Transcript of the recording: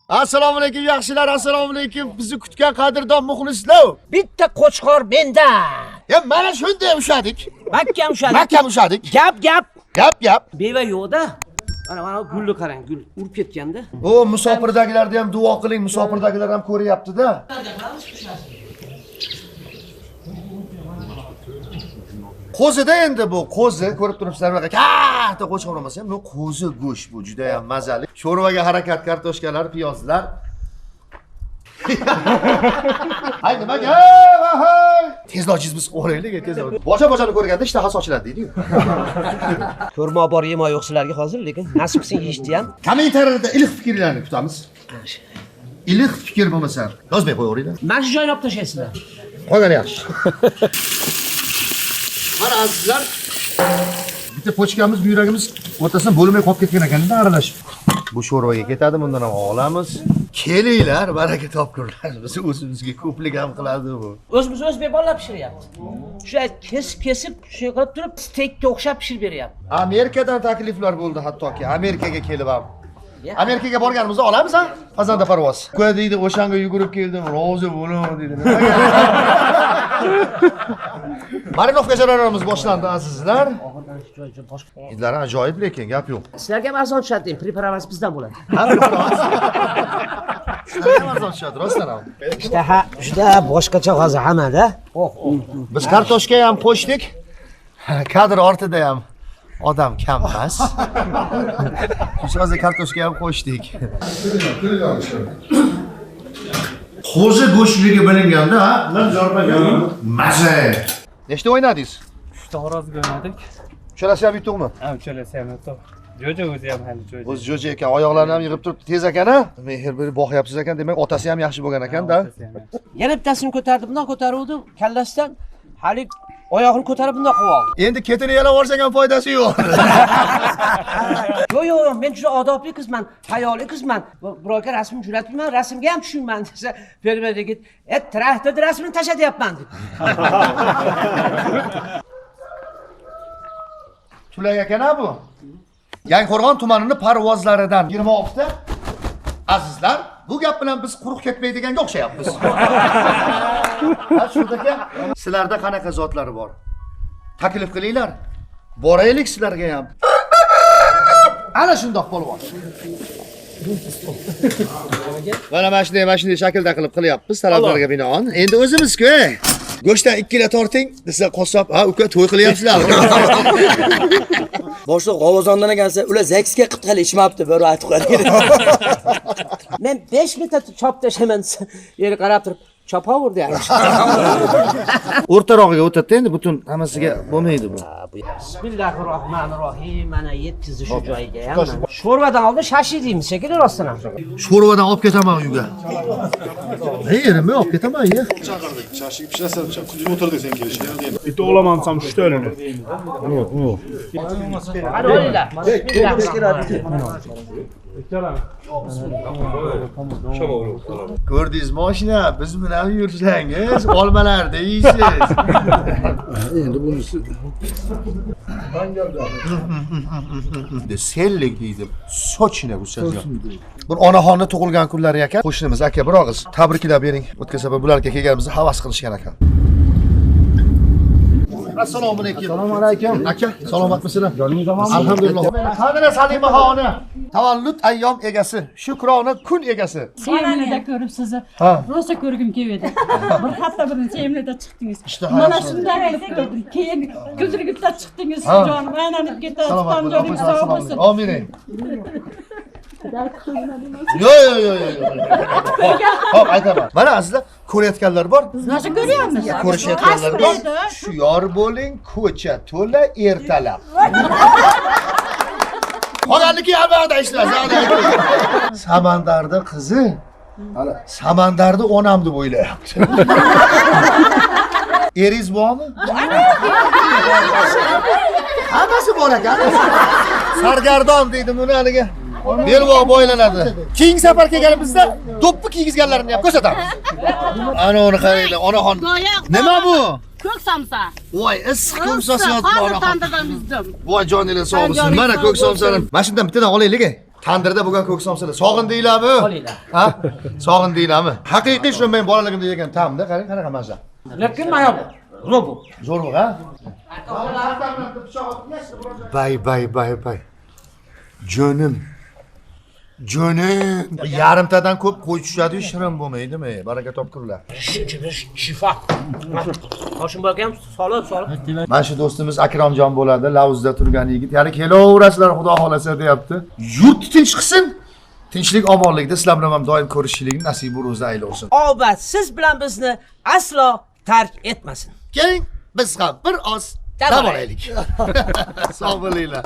Assalomu alaykum yaxshilar, assalomu alaykum. Bizni kutgan qadrdon muxlislar. Bitta qo'chqor menda. Ya mana shunday ushadik. Mahkam ushadik. Mahkam ushadik. Gap. Beva yo'qda. Mana gulni qarang, gul urib ketganda. O musofirdagilarni ham duo qiling, musofirdagilar ham ko'ryapti-da. Qo'zida endi bu qo'zi ko'rib turibsizlar, katta qo'chqor emas ham, bu qo'zi go'sht bu juda ham mazali. Sho'rvaga harakat kartoshkalar, piyozlar. Haydi nimaga? Tezroq biz o'raylik, tezroq. Boja-bojani ko'rganda ishtahasi ochiladi deydi-ku. Ko'rma bor yema yo'qsilarga hozir, lekin nasib qilsin yeyishdi ham. Kommentariyada iliq fikrlarni kutamiz. Iliq fikr bo'lmasa, yozmay qo'yaveringlar. Mana shu joyni olib tashlaysizlar. Qolgani yaxshi. Mana azizlar, bitta pochkamiz, buyragimiz o'rtasidan bo'lmay qolib ketgan ekan-da aralashib. Bu sho'rvaga ketadi, bundan ham olamiz. Kelinglar, baraka topkurlar. Biz o'zimizga ko'plik ham qiladi bu. O'zimiz bolalar pishiryapti. Shunday kesib, shunday qilib turib, steykga o'xshab pishirib beryapti. Amerikadan takliflar bo'ldi hattoki. Amerikaga kelib ham. Amerikaga borganimizda olamiz ha? Fazanda parvoz. Qo'ya deydi, o'shanga yugurib keldim, rozi bo'ling dedi. Marinovka jarayonimiz boshlandi azizlar. Hidlar ajoyib lekin gap yo'q. Sizlarga ham arzon tushadi, preparat bizdan bo'ladi. Sizlarga arzon tushadi, rostdan ham. Ishtaha juda boshqacha hozir hamada. Biz kartoshka ham qo'shdik. Kadr ortida ham odam kam emas. Shu hozir kartoshka ham qo'shdik. Qo'zi go'shtligi bilinganda, ha? Ular jorbagan. Maza. Nechta o'ynadingiz? 3 ta xo'rozga o'ynadik. Uchalasi ham yutuqmi? Ha, uchalasi ham yutuq. Jo'ja o'zi ham hali jo'ja. O'zi jo'ja ekan, oyoqlarini ham yig'ib turibdi, tez ekan-a? Mehr berib boqyapsiz ekan, demak otasi ham yaxshi bo'lgan ekan-da. Yana bittasini ko'tardi, bundan ko'taruvdim, kallasidan hali oyog'ini ko'tarib bundan qilib oldi. Endi ketini yalab olsang ham foydasi yo'q. Yo'q, men juda odobli qizman, hayoli qizman. Birovga rasm jo'natmayman, rasmga ham tushunman desa, fermer yigit, traktorda rasmini tashlatyapman deb. Tulay ekan-a bu? Yangiqo'rg'on tumanining parvozlaridan 26 ta. Azizlar, bu gap bilan biz quruq ketmaydiganga o'xshayapmiz. Ha, shundaka sizlarda qanaqa zotlar bor? Taklif qilinglar. Boraylik sizlarga ham. Ana shundoq polvon. Mana shunday shaklda qilib qilyapmiz talablarga binoan. Endi o'zimiz-ku, go'shtdan 2 kilo torting desa qassob, ha uka to'y qilyapsizlar. Boshliq g'ovozondan ekansa, ular zaksga qilib hali ichmabdi, bir aytib qo'ying. Men 5 metr chop tashlayman desa, yeri qarab turib chopaverdi yaxshi. O'rtarog'iga o'tadi endi butun hammasiga bo'lmaydi bu. Bismillahirrohmanirrohim. Mana yetkizdi shu joyiga ham. Sho'rvadan oldin shashi deymiz shekilli rostdan ham. Sho'rvadan olib ketaman uyga. Yerim olib ketaman, ye. Chashiga pishirasan, kunduz o'tirdik sen kelishga. Bitta olaman ham 3 ta o'lini. Hadi o'yinglar. Ko'rdingizmi mashina, biz bilan yursangiz, olmalarda yeysiz. Endi bunisi sellik deydi. Sochina usazgan. Bir onaxonni tug'ilgan kunlari ekan. Qo'shnimiz aka bir og'iz tabriklab bering. O'tgan safar bularga kelganimizda havas qilishgan ekan. Assalomu alaykum. Assalomu alaykum. Aka, salomatmisizlar? Joningiz omonmi? Alhamdulillah. Qadri Salimaxoni, tavallud ayyom egasi, shukrona kun egasi. Seminarda ko'rib sizni rosa ko'rgim keldi. Bir hafta burun seminarda chiqdingiz. Mana shunday qilib keyin ko'zligimda chiqdingiz jonim, aylanib ketadi. Joningiz sog' bo'lsin. Amin. Yo'q. Hop, aytaman. Mana azizlar, ko'rayotganlar bor. Nasıl ko'ryapmiz? Ko'rishayotganlar bor. Shuyor bo'ling, ko'cha to'la ertalab. Qolganligi albatta ishlaysiz. Samandarda qizi, Samandarda onam deb o'ylayapti. Eringiz bormi? Hammasi bor ekan. Sargardon deydi buni haliga. Belvo bo'ylanadi. Keyingi safar kelganimizda do'ppi kiygizganlarini ham ko'rsatamiz. Ana uni qaranglar, onaxon. Nima bu? Ko'k samsa. Voy, issiq ko'k samsa yotibdi onaxon. Tandirdan bizdim. Voy, joningiz sog' bo'lsin. Mana ko'k samsanim. Mana shundan bittadan olaylik. Tandirda bo'lgan ko'k somsalar sog'indinglarmi? Olinglar. Ha? Sog'indinglarmi? Haqiqiy shu men bolaligimda yegan ta'mda, qarang, qanaqa mazza. Lekin mana bu. Ro'bu. Zo'rmi, ha? Bay. Jonim. Yarimtadan ko'p qo'y tushadi-yu, shirin bo'lmaydimi? Baraka topkurlar. Shifo. Hoshim bo'lgan solib. Mana shu do'stimiz Akromjon bo'ladi, Lavuzda turgan yigit. Ya'ni kelaverasizlar, Xudo xolasa deyapti. Yurt tinch qilsin. Tinchlik, omonlikda sizlar bilan ham doim ko'rishishlikni nasibi ro'za aylasin. Obat siz bilan bizni aslo tark etmasin. Keling, biz ham bir oz dam olaylik. Sog' bo'linglar.